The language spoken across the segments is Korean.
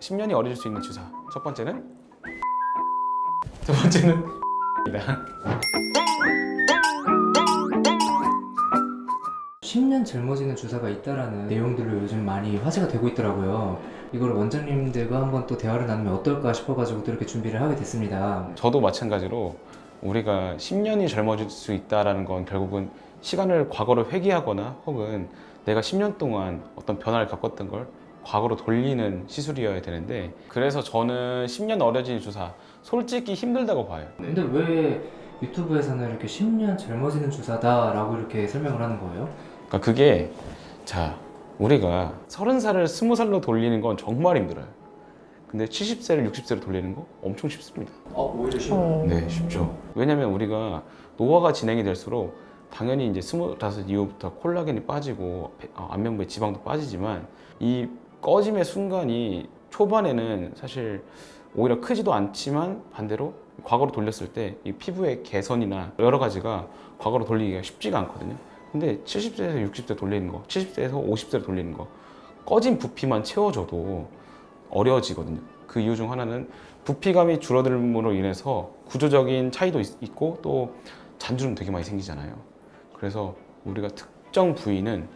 10년이 어려질 수 있는 주사. 첫 번째는 두 번째는 입니다. 10년 젊어지는 주사가 있다라는 내용들로 요즘 많이 화제가 되고 있더라고요. 이걸 원장님들과 한번 또 대화를 나누면 어떨까 싶어가지고 또 이렇게 준비를 하게 됐습니다. 저도 마찬가지로 우리가 10년이 젊어질 수 있다는 건 결국은 시간을 과거로 회귀하거나 혹은 내가 10년 동안 어떤 변화를 겪었던 걸 과거로 돌리는 시술이어야 되는데, 그래서 저는 10년 어려진 주사 솔직히 힘들다고 봐요. 근데 왜 유튜브에서는 이렇게 10년 젊어지는 주사다라고 이렇게 설명을 하는 거예요? 그러니까 그게, 자, 우리가 30살을 20살로 돌리는 건 정말 힘들어요. 근데 70세를 60세로 돌리는 거 엄청 쉽습니다. 오히려 쉬워요. 네, 쉽죠. 왜냐면 우리가 노화가 진행이 될수록 당연히 이제 25 이후부터 콜라겐이 빠지고 안면부의 지방도 빠지지만, 이 꺼짐의 순간이 초반에는 사실 오히려 크지도 않지만 반대로 과거로 돌렸을 때 이 피부의 개선이나 여러 가지가 과거로 돌리기가 쉽지가 않거든요. 근데 70세에서 60세 돌리는 거, 70세에서 50세로 돌리는 거, 꺼진 부피만 채워줘도 어려워지거든요. 그 이유 중 하나는 부피감이 줄어들므로 인해서 구조적인 차이도 있고 또 잔주름 되게 많이 생기잖아요. 그래서 우리가 특정 부위는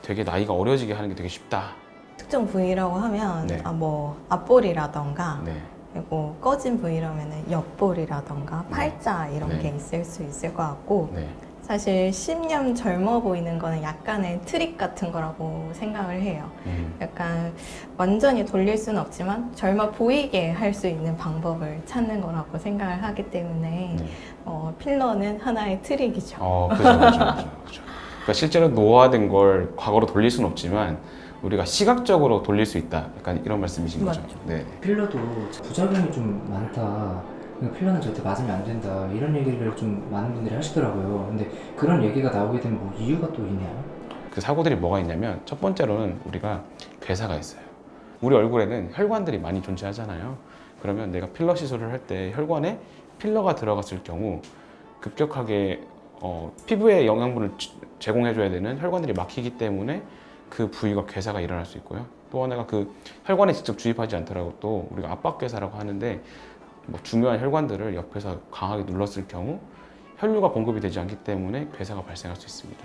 되게 나이가 어려지게 하는 게 되게 쉽다. 특정 부위라고 하면 네. 뭐 앞볼이라던가 네. 그리고 꺼진 부위라면 옆볼이라던가 팔자 이런 네. 게 있을 수 있을 것 같고, 네. 사실 10년 젊어 보이는 거는 약간의 트릭 같은 거라고 생각을 해요. 약간 완전히 돌릴 수는 없지만 젊어 보이게 할 수 있는 방법을 찾는 거라고 생각을 하기 때문에 네. 필러는 하나의 트릭이죠. 그죠. 그러니까 실제로 노화된 걸 과거로 돌릴 수는 없지만 우리가 시각적으로 돌릴 수 있다. 약간 이런 말씀이신 거죠. 맞죠. 네. 필러도 부작용이 좀 많다. 필러는 절대 맞으면 안 된다. 이런 얘기를 좀 많은 분들이 하시더라고요. 근데 그런 얘기가 나오게 되면 뭐 이유가 또 있나요? 그 사고들이 뭐가 있냐면, 첫 번째로는 우리가 괴사가 있어요. 우리 얼굴에는 혈관들이 많이 존재하잖아요. 그러면 내가 필러 시술을 할 때 혈관에 필러가 들어갔을 경우 급격하게 피부에 영양분을 제공해줘야 되는 혈관들이 막히기 때문에 그 부위가 괴사가 일어날 수 있고요. 또 하나가 그 혈관에 직접 주입하지 않더라도 또 우리가 압박괴사라고 하는데, 뭐 중요한 혈관들을 옆에서 강하게 눌렀을 경우 혈류가 공급이 되지 않기 때문에 괴사가 발생할 수 있습니다.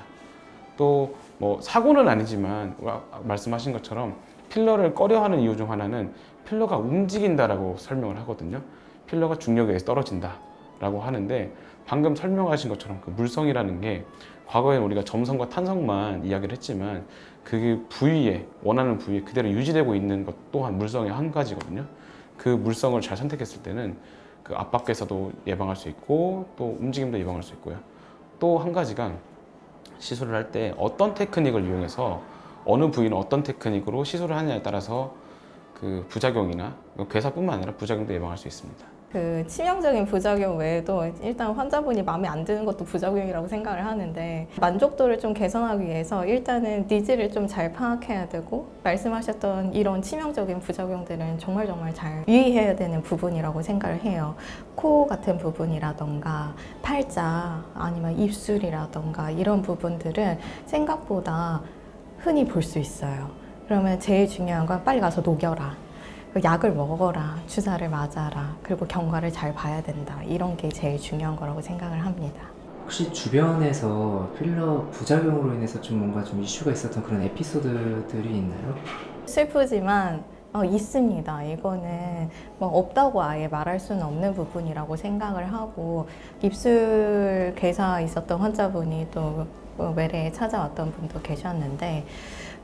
또 뭐 사고는 아니지만 말씀하신 것처럼 필러를 꺼려하는 이유 중 하나는 필러가 움직인다라고 설명을 하거든요. 필러가 중력에 의해서 떨어진다라고 하는데, 방금 설명하신 것처럼 그 물성이라는 게 과거에는 우리가 점성과 탄성만 이야기를 했지만 그 부위에, 원하는 부위에 그대로 유지되고 있는 것 또한 물성의 한 가지거든요. 그 물성을 잘 선택했을 때는 그 압박에서도 예방할 수 있고 또 움직임도 예방할 수 있고요. 또 한 가지가 시술을 할 때 어떤 테크닉을 이용해서 어느 부위는 어떤 테크닉으로 시술을 하느냐에 따라서 그 부작용이나 괴사뿐만 아니라 부작용도 예방할 수 있습니다. 그 치명적인 부작용 외에도 일단 환자분이 마음에 안 드는 것도 부작용이라고 생각을 하는데, 만족도를 좀 개선하기 위해서 일단은 니즈를 좀 잘 파악해야 되고, 말씀하셨던 이런 치명적인 부작용들은 정말 잘 유의해야 되는 부분이라고 생각을 해요. 코 같은 부분이라던가 팔자 아니면 입술이라던가 이런 부분들은 생각보다 흔히 볼 수 있어요. 그러면 제일 중요한 건 빨리 가서 녹여라, 약을 먹어라, 주사를 맞아라, 그리고 경과를 잘 봐야 된다. 이런 게 제일 중요한 거라고 생각을 합니다. 혹시 주변에서 필러 부작용으로 인해서 좀 뭔가 좀 이슈가 있었던 그런 에피소드들이 있나요? 슬프지만 있습니다. 이거는 뭐 없다고 아예 말할 수는 없는 부분이라고 생각을 하고, 입술 괴사 있었던 환자분이 또 외래에 찾아왔던 분도 계셨는데,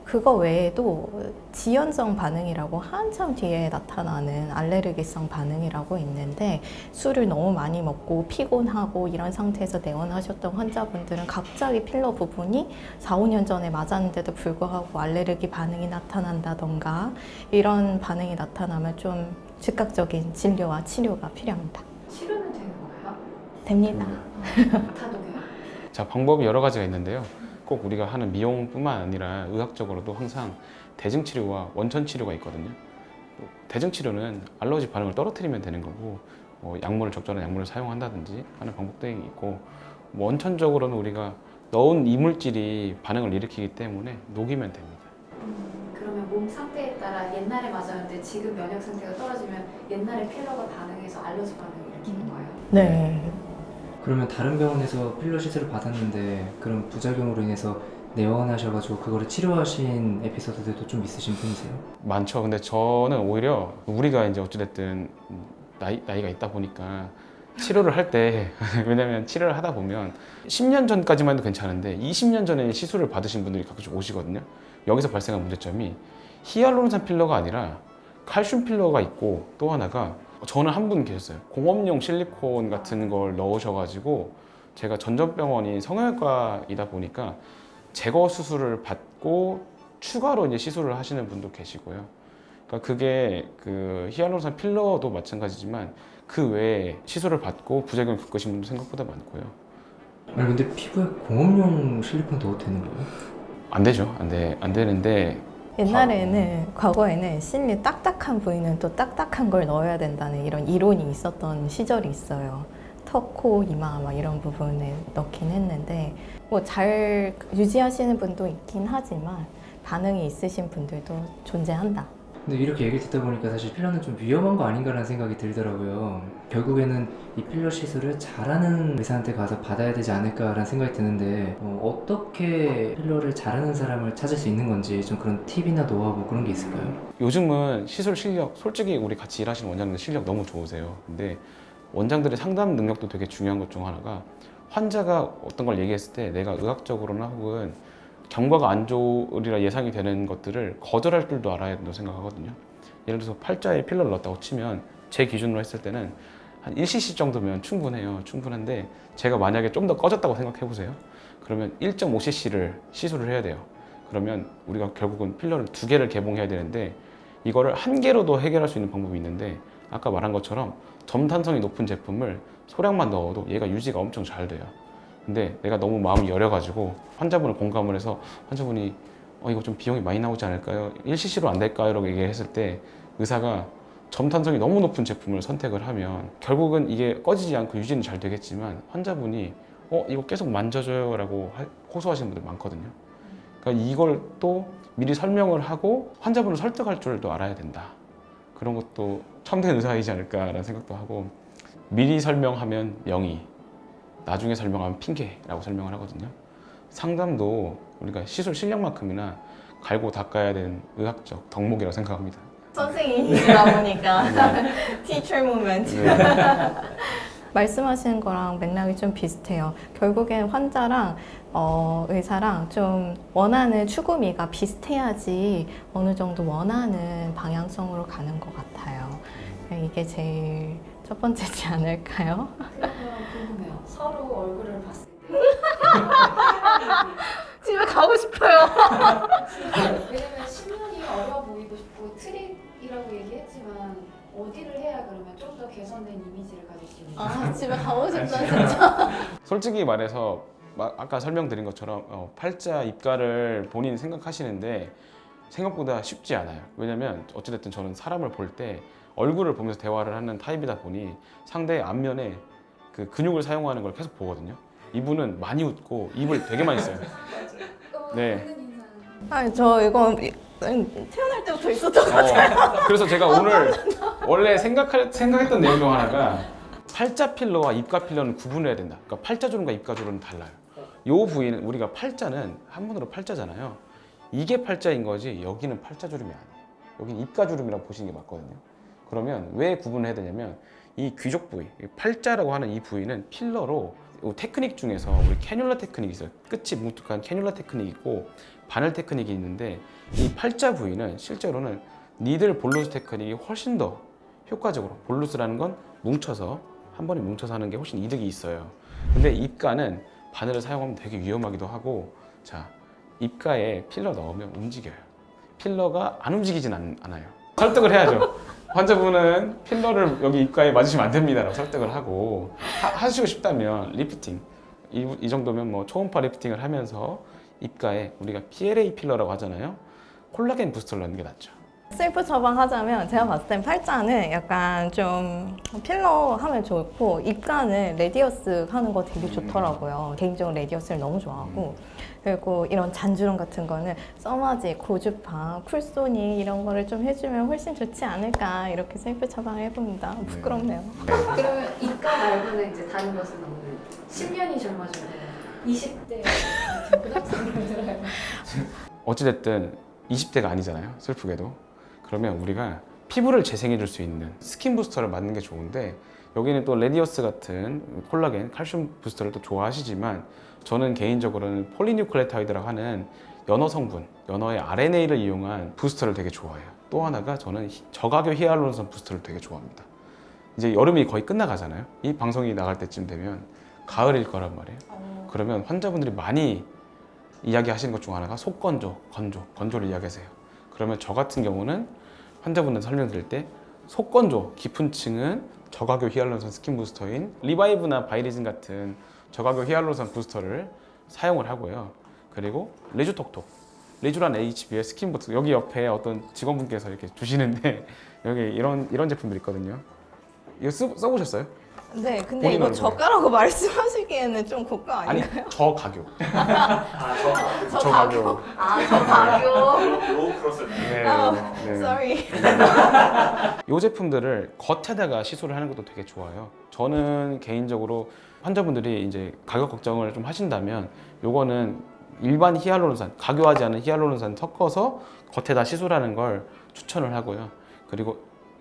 그거 외에도 지연성 반응이라고 한참 뒤에 나타나는 알레르기성 반응이라고 있는데, 술을 너무 많이 먹고 피곤하고 이런 상태에서 내원하셨던 환자분들은 갑자기 필러 부분이 4, 5년 전에 맞았는데도 불구하고 알레르기 반응이 나타난다던가, 이런 반응이 나타나면 좀 즉각적인 진료와 치료가 필요합니다. 치료는 되는 거예요? 됩니다. 다 녹여요? 자, 방법이 여러 가지가 있는데요. 꼭 우리가 하는 미용뿐만 아니라 의학적으로도 항상 대증 치료와 원천 치료가 있거든요. 대증 치료는 알러지 반응을 떨어뜨리면 되는 거고, 적절한 약물을 사용한다든지 하는 방법도 있고, 원천적으로는 우리가 넣은 이물질이 반응을 일으키기 때문에 녹이면 됩니다. 그러면 몸 상태에 따라 옛날에 맞았는데 있는데 지금 면역 상태가 떨어지면 옛날에 필러가 반응해서 알러지 반응을 일으키는 거예요? 네. 그러면 다른 병원에서 필러 시술을 받았는데 그런 부작용으로 인해서 내원하셔가지고 그거를 치료하신 에피소드들도 좀 있으신 편이세요? 많죠. 근데 저는 오히려 우리가 이제 어찌됐든 나이가 있다 보니까 치료를 할 때 왜냐면 치료를 하다 보면 10년 전까지만 해도 괜찮은데 20년 전에 시술을 받으신 분들이 가끔씩 오시거든요. 여기서 발생한 문제점이 히알루론산 필러가 아니라 칼슘 필러가 있고 또 하나가 저는 한 분 계셨어요. 공업용 실리콘 같은 걸 넣으셔가지고 제가 전전병원이 성형외과이다 보니까 제거 수술을 받고 추가로 이제 시술을 하시는 분도 계시고요. 그러니까 그게 그 히알루론산 필러도 마찬가지지만 그 외에 시술을 받고 부작용을 겪으신 분도 생각보다 많고요. 아니 근데 피부에 공업용 실리콘 넣어도 되는 거예요? 안 되죠. 안 되는데 옛날에는 과거에는 실리 딱딱한 부위는 또 딱딱한 걸 넣어야 된다는 이런 이론이 있었던 시절이 있어요. 턱, 코, 이마 막 이런 부분에 넣긴 했는데 뭐 잘 유지하시는 분도 있긴 하지만 반응이 있으신 분들도 존재한다. 근데 이렇게 얘기 듣다 보니까 사실 필러는 좀 위험한 거 아닌가라는 생각이 들더라고요. 결국에는 이 필러 시술을 잘하는 의사한테 가서 받아야 되지 않을까라는 생각이 드는데 어떻게 필러를 잘하는 사람을 찾을 수 있는 건지 좀 그런 팁이나 노하우 뭐 그런 게 있을까요? 요즘은 시술 실력, 솔직히 우리 같이 일하시는 원장님들 실력 너무 좋으세요. 근데 원장들의 상담 능력도 되게 중요한 것 중 하나가 환자가 어떤 걸 얘기했을 때 내가 의학적으로나 혹은 경과가 안 좋으리라 예상이 되는 것들을 거절할 줄도 알아야 된다고 생각하거든요. 예를 들어서 팔자에 필러를 넣었다고 치면 제 기준으로 했을 때는 한 1cc 정도면 충분해요. 충분한데 제가 만약에 좀 더 꺼졌다고 생각해 보세요. 그러면 1.5cc를 시술을 해야 돼요. 그러면 우리가 결국은 필러를 2개를 개봉해야 되는데 이거를 1개로도 해결할 수 있는 방법이 있는데 아까 말한 것처럼 점탄성이 높은 제품을 소량만 넣어도 얘가 유지가 엄청 잘 돼요. 근데 내가 너무 마음이 여려가지고 환자분을 공감을 해서 환자분이 이거 좀 비용이 많이 나오지 않을까요? 1cc로 안 될까요? 라고 얘기했을 때 의사가 점탄성이 너무 높은 제품을 선택을 하면 결국은 이게 꺼지지 않고 유지는 잘 되겠지만 환자분이 이거 계속 만져줘요 라고 호소하시는 분들 많거든요. 그러니까 이걸 또 미리 설명을 하고 환자분을 설득할 줄도 알아야 된다. 그런 것도 참된 의사이지 않을까라는 생각도 하고 미리 설명하면 명의, 나중에 설명하면 핑계라고 설명을 하거든요. 상담도 우리가 시술 실력만큼이나 갈고 닦아야 되는 의학적 덕목이라고 생각합니다. 선생님이시다 보니까 teacher moment. 말씀하시는 거랑 맥락이 좀 비슷해요. 결국엔 환자랑 의사랑 좀 원하는 추구미가 비슷해야지 어느 정도 원하는 방향성으로 가는 것 같아요. 이게 제일 첫 번째지 않을까요? 그러면 궁금해요. 서로 얼굴을 봤을 때 집에 가고 싶어요. 왜냐면 10년이 어려 보이고 싶고 트릭이라고 얘기했지만 어디를 해야 그러면 좀 더 개선된 이미지를 가질 수 있는 아, 집에 가고 싶다 진짜. 솔직히 말해서 아까 설명드린 것처럼 팔자 입가를 본인 생각하시는데 생각보다 쉽지 않아요. 왜냐면 어찌됐든 저는 사람을 볼 때 얼굴을 보면서 대화를 하는 타입이다 보니 상대의 안면에 그 근육을 사용하는 걸 계속 보거든요. 이분은 많이 웃고 입을 되게 많이 써요. 네. 웃는 인상. 아니 저 이거 태어날 때부터 있었던 것 같아요. 그래서 제가 오늘 원래 생각했던 내용 중 하나가 팔자 필러와 입가 필러는 구분해야 된다. 그러니까 팔자주름과 입가주름은 달라요. 이 부위는 우리가 팔자는 한문으로 팔자잖아요. 이게 팔자인 거지 여기는 팔자주름이 아니에요. 여기는 입가주름이라고 보시는 게 맞거든요. 그러면 왜 구분을 해야 되냐면 이 귀족 부위, 팔자라고 하는 이 부위는 필러로 테크닉 중에서 우리 캐뉼라 테크닉이 있어요. 끝이 뭉툭한 캐뉼라 테크닉이 있고 바늘 테크닉이 있는데 이 팔자 부위는 실제로는 니들 볼루스 테크닉이 훨씬 더 효과적으로 볼루스라는 건 뭉쳐서 한 번에 뭉쳐서 하는 게 훨씬 이득이 있어요. 근데 입가는 바늘을 사용하면 되게 위험하기도 하고 자 입가에 필러 넣으면 움직여요. 필러가 안 움직이진 않아요. 설득을 해야죠. 환자분은 필러를 여기 입가에 맞으시면 안 됩니다라고 설득을 하고 하시고 싶다면 리프팅 이 정도면 뭐 초음파 리프팅을 하면서 입가에 우리가 PLA 필러라고 하잖아요. 콜라겐 부스터를 넣는 게 낫죠. 셀프 처방하자면 제가 봤을 땐 팔자는 약간 좀 필러 하면 좋고 입가는 레디어스 하는 거 되게 좋더라고요. 개인적으로 레디어스를 너무 좋아하고 그리고 이런 잔주름 같은 거는 써마지, 고주파, 쿨소닉 이런 거를 좀 해주면 훨씬 좋지 않을까 이렇게 셀프 처방을 해봅니다. 부끄럽네요. 그러면 이과 말고는 이제 다른 것은 없는 10년이 젊어지고 20대 고등학생으로 들어요. 어찌됐든 20대가 아니잖아요. 슬프게도. 그러면 우리가 피부를 재생해 줄 수 있는 스킨 부스터를 맞는 게 좋은데 여기는 또 레디어스 같은 콜라겐, 칼슘 부스터를 또 좋아하시지만 저는 개인적으로는 폴리뉴클레오타이드라고 하는 연어 성분, 연어의 RNA를 이용한 부스터를 되게 좋아해요. 또 하나가 저는 저가교 히알루론산 부스터를 되게 좋아합니다. 이제 여름이 거의 끝나가잖아요. 이 방송이 나갈 때쯤 되면 가을일 거란 말이에요. 그러면 환자분들이 많이 이야기하시는 것 중 하나가 속건조, 건조를 이야기하세요. 그러면 저 같은 경우는 환자분들 설명드릴 때 속건조 깊은 층은 저가교 히알루론산 스킨 부스터인 리바이브나 바이리진 같은 저가교 히알루론산 부스터를 사용을 하고요. 그리고 레주톡톡, 레주란 HB의 스킨 부스터 여기 옆에 어떤 직원분께서 이렇게 주시는데 여기 이런 제품들이 있거든요. 이거 써보셨어요? 네, 근데 본인 이거 얼굴에. 저가라고 말씀하시기에는 좀 고가 아니 아닌가요? 저가교. 저 저가교. 저 가격. 네, 네. Sorry. 이 제품들을 겉에다가 시술을 하는 것도 되게 좋아요. 저는 개인적으로 환자분들이 이제 가격 걱정을 좀 하신다면 요거는 일반 히알루론산, 가교하지 않은 히알루론산 섞어서 겉에다 시술하는 걸 추천을 하고요. 그리고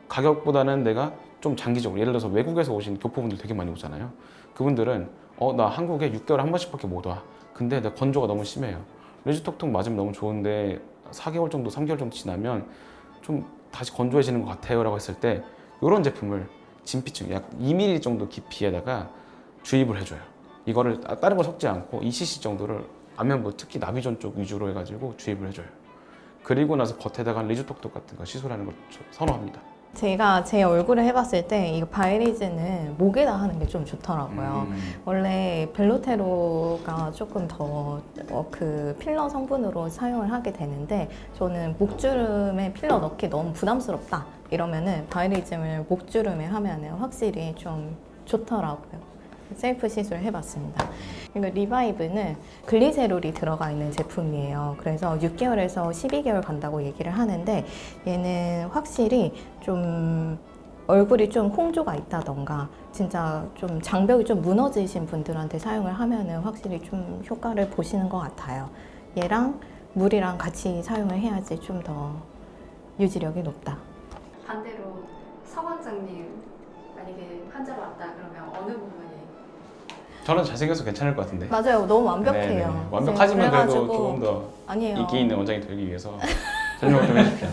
가격보다는 내가 좀 장기적으로 예를 들어서 외국에서 오신 교포분들 되게 많이 오잖아요. 그분들은 나 한국에 6개월에 한 번씩밖에 못 와. 근데 내 건조가 너무 심해요. 레주톡톡 맞으면 너무 좋은데 4개월 정도, 3개월 정도 지나면 좀 다시 건조해지는 것 같아요 라고 했을 때 이런 제품을 진피층 약 2mm 정도 깊이에다가 주입을 해줘요. 이거를 다른 거 섞지 않고 2cc 정도를 안면부 특히 나비존 쪽 위주로 해가지고 주입을 해줘요. 그리고 나서 겉에다가 레주톡톡 같은 거 시술하는 걸 선호합니다. 제가 제 얼굴을 해봤을 때 이거 바이리즈는 목에다 하는 게 좀 좋더라고요. 원래 벨로테로가 조금 더 그 필러 성분으로 사용을 하게 되는데 저는 목주름에 필러 넣기 너무 부담스럽다 이러면은 바이리즘을 목주름에 하면은 확실히 좀 좋더라고요. 셀프 시술을 해봤습니다. 그리고 리바이브는 글리세롤이 들어가 있는 제품이에요. 그래서 6개월에서 12개월 간다고 얘기를 하는데 얘는 확실히 좀 얼굴이 좀 홍조가 있다던가 진짜 좀 장벽이 좀 무너지신 분들한테 사용을 하면은 확실히 좀 효과를 보시는 것 같아요. 얘랑 물이랑 같이 사용을 해야지 좀 더 유지력이 높다. 반대로 서 원장님 만약에 환자가 왔다 그러면 어느 부분이 저는 잘생겨서 괜찮을 것 같은데. 맞아요. 너무 완벽해요. 네네. 완벽하지만 그래도 그래가지고 조금 더 아니에요. 인기 있는 원장이 되기 위해서 설명을 좀 해주십시오.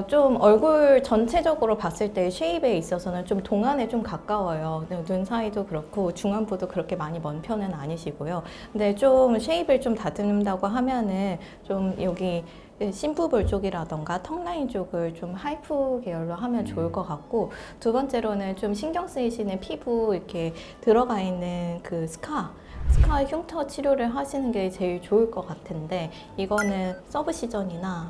좀 얼굴 전체적으로 봤을 때 쉐입에 있어서는 좀 동안에 좀 가까워요. 눈 사이도 그렇고 중안부도 그렇게 많이 먼 편은 아니시고요. 근데 좀 쉐입을 좀 다듬는다고 하면은 좀 여기 심부볼 쪽이라던가 턱라인 쪽을 좀 하이프 계열로 하면 좋을 것 같고 두 번째로는 좀 신경 쓰이시는 피부 이렇게 들어가 있는 그 스카 흉터 치료를 하시는 게 제일 좋을 것 같은데 이거는 서브 시전이나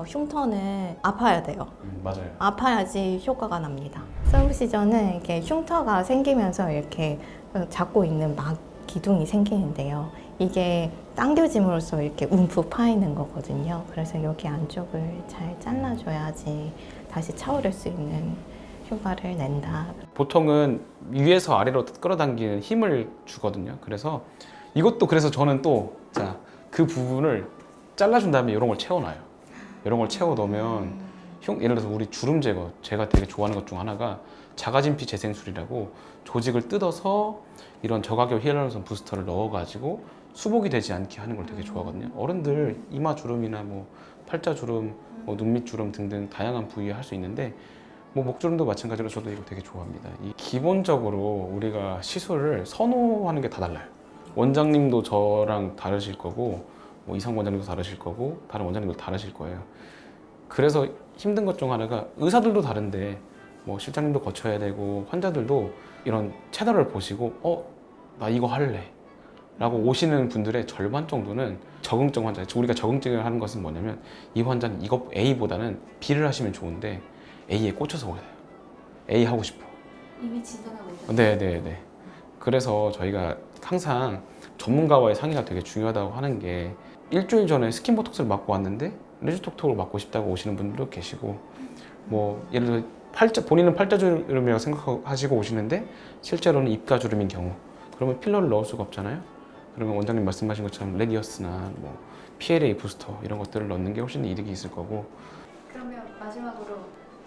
흉터는 아파야 돼요. 맞아요. 아파야지 효과가 납니다. 서브 시전은 이렇게 흉터가 생기면서 이렇게 잡고 있는 막 기둥이 생기는데요. 이게 당겨짐으로써 이렇게 움푹 파이는 거거든요. 그래서 여기 안쪽을 잘 잘라줘야지 다시 차오를 수 있는 효과를 낸다. 보통은 위에서 아래로 끌어당기는 힘을 주거든요. 그래서 이것도 그래서 저는 또 그 부분을 잘라준 다음에 이런 걸 채워놔요. 이런 걸 채워 넣으면 예를 들어서 우리 주름 제거 제가 되게 좋아하는 것 중 하나가 자가진피 재생술이라고 조직을 뜯어서 이런 저가교 히알루론산 부스터를 넣어가지고 수복이 되지 않게 하는 걸 되게 좋아하거든요. 어른들 이마 주름이나 뭐 팔자 주름, 뭐 눈밑 주름 등등 다양한 부위에 할 수 있는데 뭐 목주름도 마찬가지로 저도 이거 되게 좋아합니다. 기본적으로 우리가 시술을 선호하는 게 다 달라요. 원장님도 저랑 다르실 거고 뭐 이상 원장님도 다르실 거고 다른 원장님도 다르실 거예요. 그래서 힘든 것 중 하나가 의사들도 다른데 뭐 실장님도 거쳐야 되고 환자들도 이런 채널을 보시고 나 이거 할래 라고 오시는 분들의 절반 정도는 적응증 환자. 우리가 적응증을 하는 것은 뭐냐면 이 환자는 이거 A보다는 B를 하시면 좋은데 A에 꽂혀서 오세요. A 하고 싶어. 이미 진단하고 있어요. 네네네. 그래서 저희가 항상 전문가와의 상의가 되게 중요하다고 하는 게 일주일 전에 스킨보톡스를 맞고 왔는데 리즈톡톡을 맞고 싶다고 오시는 분들도 계시고 뭐 예를 들어 본인은 팔자주름이라고 생각하시고 오시는데 실제로는 입가주름인 경우 그러면 필러를 넣을 수가 없잖아요. 그러면 원장님 말씀하신 것처럼 레디어스나 뭐 PLA 부스터 이런 것들을 넣는 게 훨씬 이득이 있을 거고. 그러면 마지막으로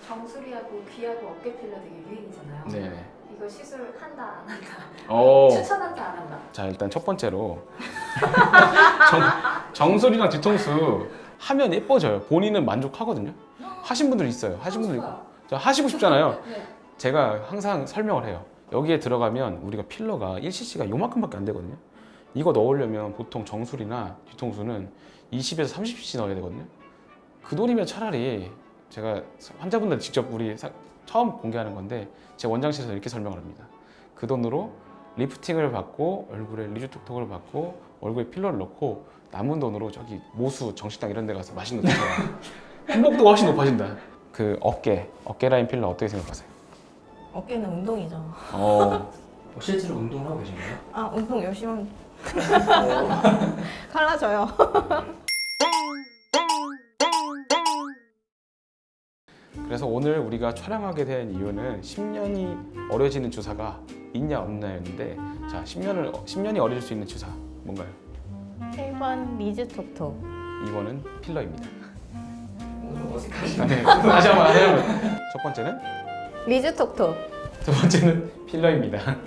정수리하고 귀하고 어깨 필러 되게 유행이잖아요. 네네. 이거 시술 한다 안 한다. 어. 추천한다 안 한다. 자 일단 첫 번째로 정수리랑 뒤통수 하면 예뻐져요. 본인은 만족하거든요. 하신 분들 있어요. 하신 분들 있고. 자, 하시고 싶잖아요. 네. 제가 항상 설명을 해요. 여기에 들어가면 우리가 필러가 1cc가 요만큼밖에 안 되거든요. 이거 넣으려면 보통 정수리나 뒤통수는 20에서 30cc 넣어야 되거든요. 그 돈이면 차라리 제가 환자분들 직접 처음 공개하는 건데 제 원장실에서 이렇게 설명을 합니다. 그 돈으로 리프팅을 받고 얼굴에 리즈톡톡을 받고 얼굴에 필러를 넣고 남은 돈으로 저기 모수 정식당 이런 데 가서 맛있는 거 드세요. 행복도가 훨씬 높아진다. 그 어깨 라인 필러 어떻게 생각하세요? 어깨는 운동이죠. 실제로 운동을 하고 계신가요? 아, 운동 열심히 하면 갈라져요. 그래서 오늘 우리가 촬영하게 된 이유는 10년이 어려지는 주사가 있냐 없냐였는데 자 10년이 어려질 수 있는 주사 뭔가요? 1번 리즈톡톡. 2번은 필러입니다. 오늘 어색하시네. 네, 다시 한번 하자면 첫 번째는 리즈톡톡. 두 번째는 필러입니다.